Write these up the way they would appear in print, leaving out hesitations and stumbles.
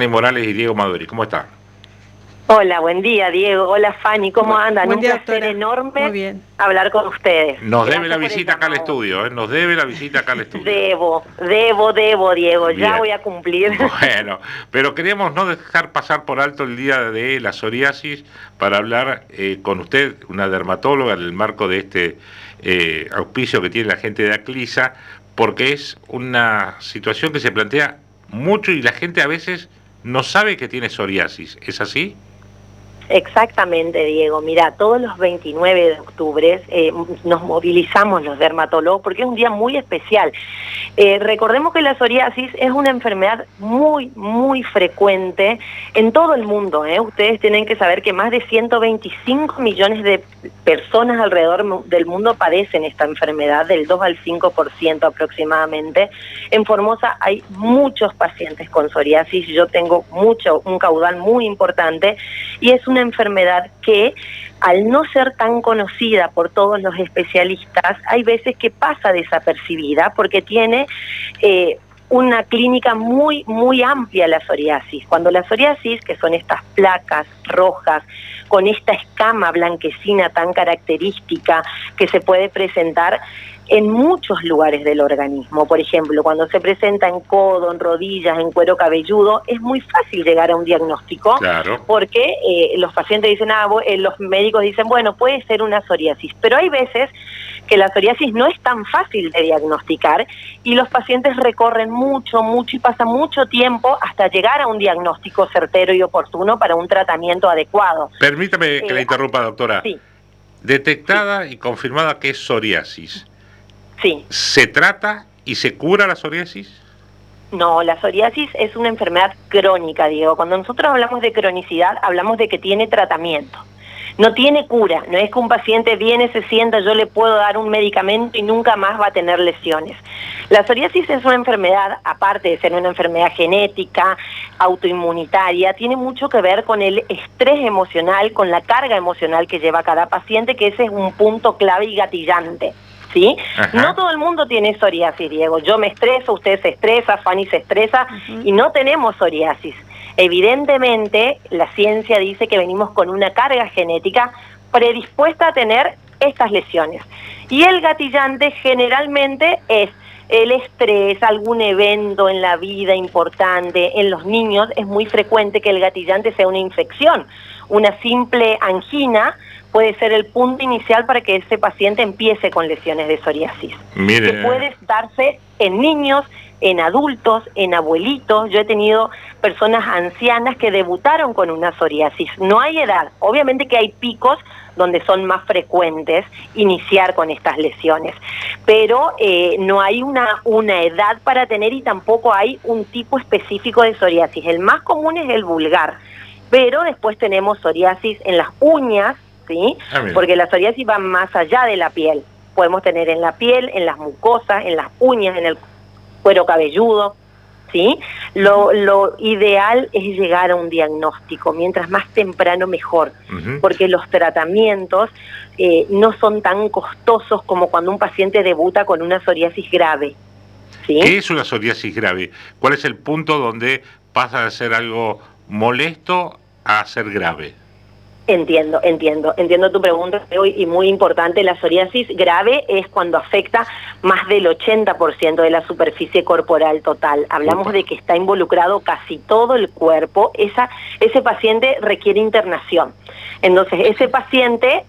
Morales y Diego Maduri. ¿Cómo está? Hola, buen día, Diego. Hola, Fanny. ¿Cómo andan? Buen día, Un placer doctora. enorme Muy bien. hablar con ustedes. Nos Gracias debe la por el visita acá al llamado. estudio, ¿eh? Nos debe la visita acá al estudio. Debo, Diego. Bien. Ya voy a cumplir. Bueno, pero queríamos no dejar pasar por alto el día de la psoriasis para hablar con usted, una dermatóloga, en el marco de este auspicio que tiene la gente de Aclisa, porque es una situación que se plantea mucho y la gente a veces no sabe que tiene psoriasis. ¿Es así? Exactamente, Diego. Mira, todos los 29 de octubre nos movilizamos los dermatólogos porque es un día muy especial. Recordemos que la psoriasis es una enfermedad muy frecuente en todo el mundo. Ustedes tienen que saber que más de 125 millones de personas alrededor del mundo padecen esta enfermedad, del 2 al 5% aproximadamente. En Formosa hay muchos pacientes con psoriasis, yo tengo un caudal muy importante, y es una enfermedad que, al no ser tan conocida por todos los especialistas, hay veces que pasa desapercibida porque tiene una clínica muy amplia la psoriasis. Cuando la psoriasis, que son estas placas rojas con esta escama blanquecina tan característica que se puede presentar en muchos lugares del organismo. Por ejemplo, cuando se presenta en codo, en rodillas, en cuero cabelludo, es muy fácil llegar a un diagnóstico. Claro. Porque los pacientes dicen, los médicos dicen, bueno, puede ser una psoriasis, pero hay veces que la psoriasis no es tan fácil de diagnosticar y los pacientes recorren mucho y pasa mucho tiempo hasta llegar a un diagnóstico certero y oportuno para un tratamiento adecuado. Permítame que le interrumpa, doctora. Sí. Detectada y confirmada que es psoriasis. Sí. ¿Se trata y se cura la psoriasis? No, la psoriasis es una enfermedad crónica, Diego. Cuando nosotros hablamos de cronicidad, hablamos de que tiene tratamiento. No tiene cura, no es que un paciente viene, se sienta, yo le puedo dar un medicamento y nunca más va a tener lesiones. La psoriasis es una enfermedad, aparte de ser una enfermedad genética, autoinmunitaria, tiene mucho que ver con el estrés emocional, con la carga emocional que lleva cada paciente, que ese es un punto clave y gatillante. ¿Sí? No todo el mundo tiene psoriasis, Diego. Yo me estreso, usted se estresa, Fanny se estresa, y no tenemos psoriasis. Evidentemente, la ciencia dice que venimos con una carga genética predispuesta a tener estas lesiones. Y el gatillante generalmente es el estrés, algún evento en la vida importante. En los niños es muy frecuente que el gatillante sea una infección. Una simple angina puede ser el punto inicial para que ese paciente empiece con lesiones de psoriasis. Mire. Que puede darse en niños, en adultos, en abuelitos. Yo he tenido personas ancianas que debutaron con una psoriasis. No hay edad. Obviamente que hay picos donde son más frecuentes iniciar con estas lesiones, pero no hay una edad para tener y tampoco hay un tipo específico de psoriasis. El más común es el vulgar, pero después tenemos psoriasis en las uñas, ¿sí? Porque la psoriasis va más allá de la piel. Podemos tener en la piel, en las mucosas, en las uñas, en el cuero cabelludo, ¿sí? Lo ideal es llegar a un diagnóstico, mientras más temprano mejor, porque los tratamientos no son tan costosos como cuando un paciente debuta con una psoriasis grave, ¿sí? ¿Qué es una psoriasis grave? ¿Cuál es el punto donde pasa de ser algo molesto a ser grave? Entiendo tu pregunta, y muy importante. La psoriasis grave es cuando afecta más del 80% de la superficie corporal total. Hablamos de que está involucrado casi todo el cuerpo. Ese paciente requiere internación. Entonces, ese paciente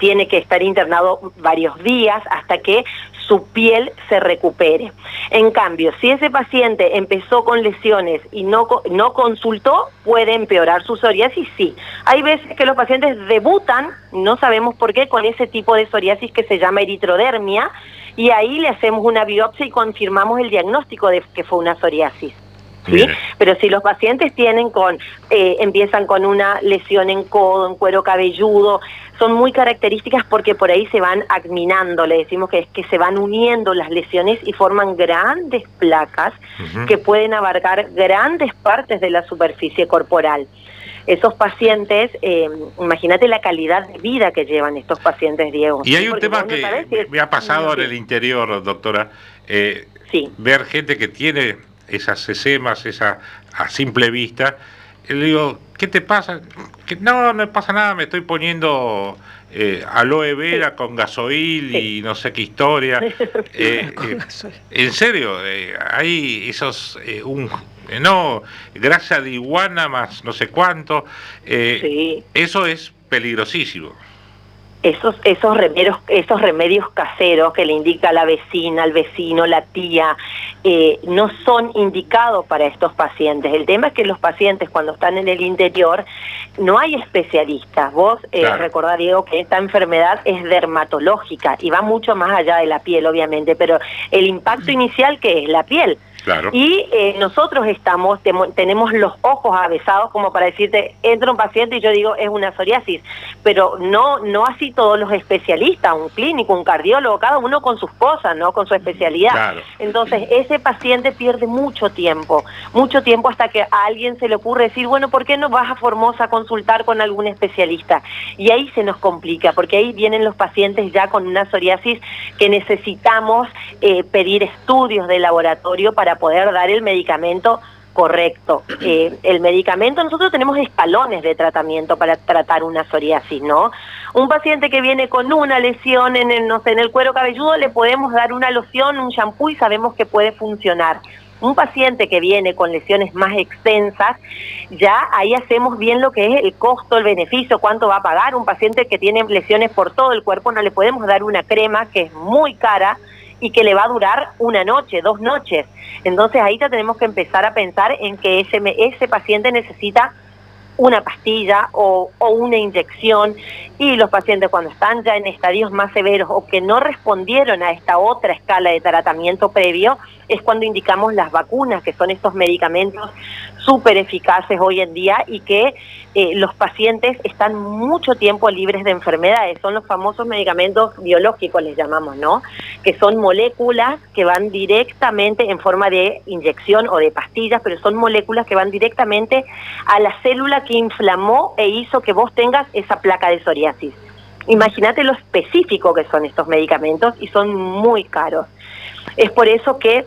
tiene que estar internado varios días hasta que su piel se recupere. En cambio, si ese paciente empezó con lesiones y no consultó, puede empeorar su psoriasis, sí. Hay veces que los pacientes debutan, no sabemos por qué, con ese tipo de psoriasis que se llama eritrodermia, y ahí le hacemos una biopsia y confirmamos el diagnóstico de que fue una psoriasis. ¿Sí? Pero si los pacientes empiezan con una lesión en codo, en cuero cabelludo, son muy características porque por ahí se van acminando, le decimos que se van uniendo las lesiones y forman grandes placas que pueden abarcar grandes partes de la superficie corporal. Esos pacientes, imagínate la calidad de vida que llevan estos pacientes, Diego. Y hay un tema que me ha pasado en el interior, doctora, ver gente que tiene esas esemas, esa a simple vista. Y le digo, ¿qué te pasa? Que no me pasa nada, me estoy poniendo aloe vera con gasoil y no sé qué historia. En serio, hay esos, no, grasa de iguana más no sé cuánto. Eso es peligrosísimo. Esos remedios caseros que le indica la vecina, el vecino, la tía, no son indicados para estos pacientes. El tema es que los pacientes cuando están en el interior no hay especialistas. Vos recordá, Diego, que esta enfermedad es dermatológica y va mucho más allá de la piel, obviamente, pero el impacto inicial que es la piel. Claro. Y nosotros tenemos los ojos avesados como para decirte, entra un paciente y yo digo, es una psoriasis, pero no así todos los especialistas, un clínico, un cardiólogo, cada uno con sus cosas, ¿no? Con su especialidad. Claro. Entonces, ese paciente pierde mucho tiempo hasta que a alguien se le ocurre decir, bueno, ¿por qué no vas a Formosa a consultar con algún especialista? Y ahí se nos complica, porque ahí vienen los pacientes ya con una psoriasis que necesitamos pedir estudios de laboratorio para poder dar el medicamento correcto. El medicamento, nosotros tenemos escalones de tratamiento para tratar una psoriasis, ¿no? Un paciente que viene con una lesión en el cuero cabelludo, le podemos dar una loción, un shampoo y sabemos que puede funcionar. Un paciente que viene con lesiones más extensas, ya ahí hacemos bien lo que es el costo, el beneficio, cuánto va a pagar. Un paciente que tiene lesiones por todo el cuerpo, no le podemos dar una crema que es muy cara y que le va a durar una noche, 2 noches. Entonces ahí ya tenemos que empezar a pensar en que ese paciente necesita una pastilla o una inyección, y los pacientes cuando están ya en estadios más severos o que no respondieron a esta otra escala de tratamiento previo, es cuando indicamos las vacunas, que son estos medicamentos súper eficaces hoy en día y que los pacientes están mucho tiempo libres de enfermedades. Son los famosos medicamentos biológicos, les llamamos, ¿no? Que son moléculas que van directamente en forma de inyección o de pastillas, pero son moléculas que van directamente a la célula que inflamó e hizo que vos tengas esa placa de psoriasis. Imagínate lo específico que son estos medicamentos y son muy caros. Es por eso que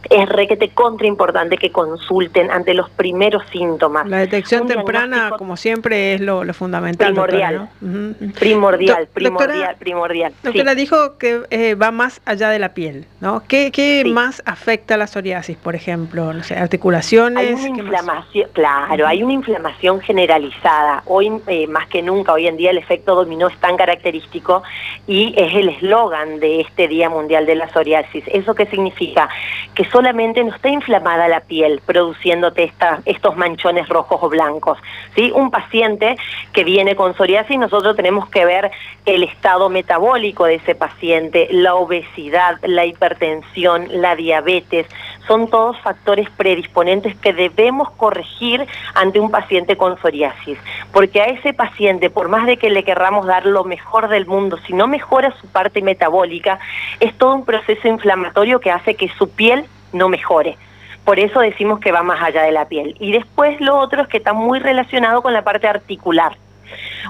es requete contra importante que consulten ante los primeros síntomas. La detección temprana, como siempre, es lo fundamental. Primordial, doctora, ¿no? Primordial. Doctora, sí. Dijo que va más allá de la piel, ¿no? ¿Qué más afecta a la psoriasis, por ejemplo? No sé, articulaciones. Hay una inflamación, claro, hay una inflamación generalizada. Hoy, más que nunca, hoy en día el efecto dominó es tan característico y es el eslogan de este Día Mundial de la Psoriasis. ¿Eso qué significa? Que solamente no está inflamada la piel produciéndote estos manchones rojos o blancos, ¿sí? Un paciente que viene con psoriasis, nosotros tenemos que ver el estado metabólico de ese paciente, la obesidad, la hipertensión, la diabetes, son todos factores predisponentes que debemos corregir ante un paciente con psoriasis, porque a ese paciente, por más de que le querramos dar lo mejor del mundo, si no mejora su parte metabólica, es todo un proceso inflamatorio que hace que su piel no mejore. Por eso decimos que va más allá de la piel. Y después lo otro es que está muy relacionado con la parte articular.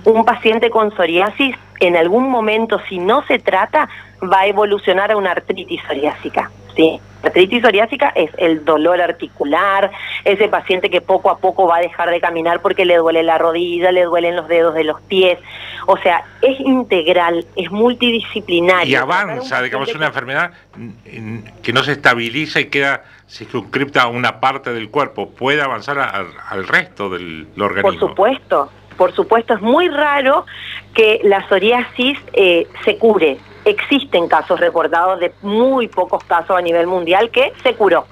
Un paciente con psoriasis, en algún momento, si no se trata, va a evolucionar a una artritis psoriásica, ¿sí? Artritis psoriásica es el dolor articular, ese paciente que poco a poco va a dejar de caminar porque le duele la rodilla, le duelen los dedos de los pies. O sea, es integral, es multidisciplinario. Y avanza, digamos, una enfermedad que no se estabiliza y queda circunscripta a una parte del cuerpo, puede avanzar al resto del organismo. Por supuesto, es muy raro que la psoriasis se cure. Existen casos reportados de muy pocos casos a nivel mundial que se curó.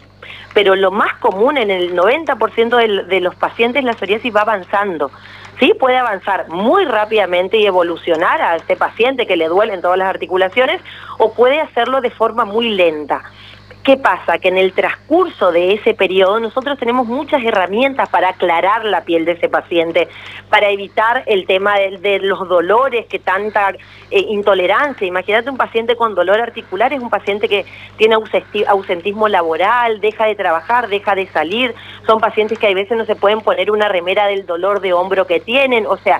Pero lo más común, en el 90% de los pacientes, la psoriasis va avanzando. Sí, puede avanzar muy rápidamente y evolucionar a este paciente que le duelen todas las articulaciones, o puede hacerlo de forma muy lenta. ¿Qué pasa? Que en el transcurso de ese periodo nosotros tenemos muchas herramientas para aclarar la piel de ese paciente, para evitar el tema de los dolores, que tanta intolerancia. Imagínate un paciente con dolor articular, es un paciente que tiene ausentismo laboral, deja de trabajar, deja de salir. Son pacientes que a veces no se pueden poner una remera del dolor de hombro que tienen. O sea,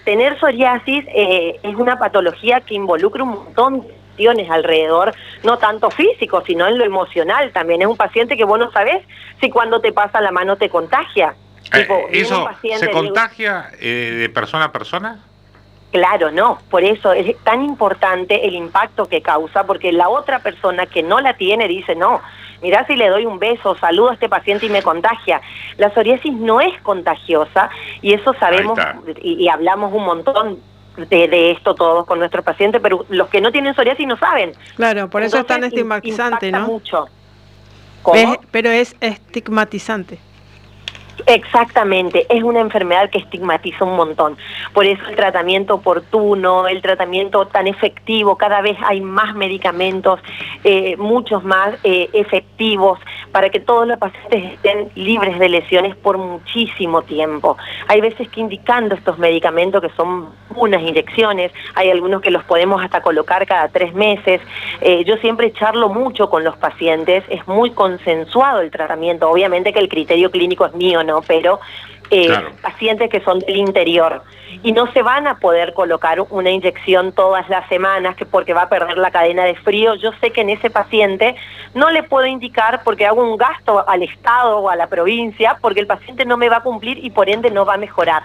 tener psoriasis es una patología que involucra un montón cuestiones alrededor, no tanto físico, sino en lo emocional también. Es un paciente que vos no sabés si cuando te pasa la mano te contagia. ¿Eso se contagia de persona a persona? Claro, no, por eso es tan importante el impacto que causa, porque la otra persona que no la tiene dice, no, mirá si le doy un beso, saludo a este paciente y me contagia. La psoriasis no es contagiosa y eso sabemos y hablamos un montón de esto todos con nuestros pacientes, pero los que no tienen psoriasis no saben. Claro, por eso es tan estigmatizante, ¿no? Mucho. ¿Cómo? Pero es estigmatizante. Exactamente, es una enfermedad que estigmatiza un montón. Por eso el tratamiento oportuno, el tratamiento tan efectivo, cada vez hay más medicamentos, muchos más efectivos, para que todos los pacientes estén libres de lesiones por muchísimo tiempo. Hay veces que indicando estos medicamentos, que son unas inyecciones, hay algunos que los podemos hasta colocar cada 3 meses. Yo siempre charlo mucho con los pacientes, es muy consensuado el tratamiento, obviamente que el criterio clínico es mío, ¿no? Pero claro, pacientes que son del interior y no se van a poder colocar una inyección todas las semanas porque va a perder la cadena de frío. Yo sé que en ese paciente no le puedo indicar porque hago un gasto al Estado o a la provincia porque el paciente no me va a cumplir y por ende no va a mejorar.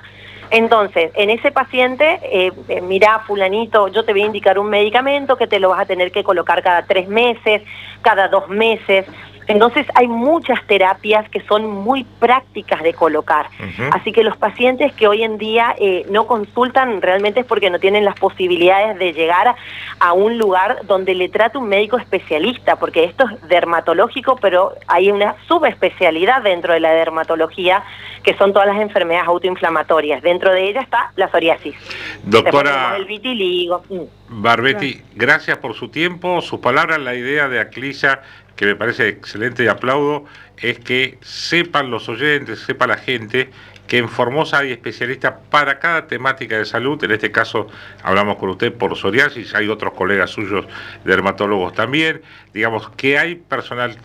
Entonces, en ese paciente, mirá, fulanito, yo te voy a indicar un medicamento que te lo vas a tener que colocar cada 3 meses, cada 2 meses. Entonces hay muchas terapias que son muy prácticas de colocar. Así que los pacientes que hoy en día no consultan realmente es porque no tienen las posibilidades de llegar a un lugar donde le trate un médico especialista, porque esto es dermatológico, pero hay una subespecialidad dentro de la dermatología, que son todas las enfermedades autoinflamatorias. Dentro de ella está la psoriasis. Doctora el vitiligo. Barbetti, gracias por su tiempo, sus palabras. La idea de Aclisa, que me parece excelente y aplaudo, es que sepan los oyentes, sepa la gente que en Formosa hay especialistas para cada temática de salud. En este caso hablamos con usted por psoriasis, hay otros colegas suyos dermatólogos también. Digamos que hay personal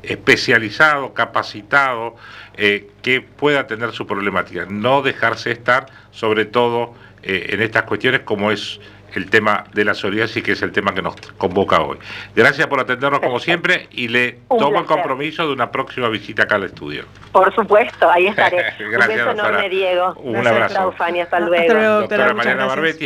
especializado, capacitado, que pueda atender su problemática. No dejarse estar, sobre todo en estas cuestiones como es el tema de la psoriasis, que es el tema que nos convoca hoy. Gracias por atendernos como siempre y le tomo el compromiso de una próxima visita acá al estudio. Por supuesto, ahí estaré. Gracias, un beso enorme, Diego. Un abrazo. Chao, Fanny, hasta luego. Hasta luego, Doctora Mariana Barbetti,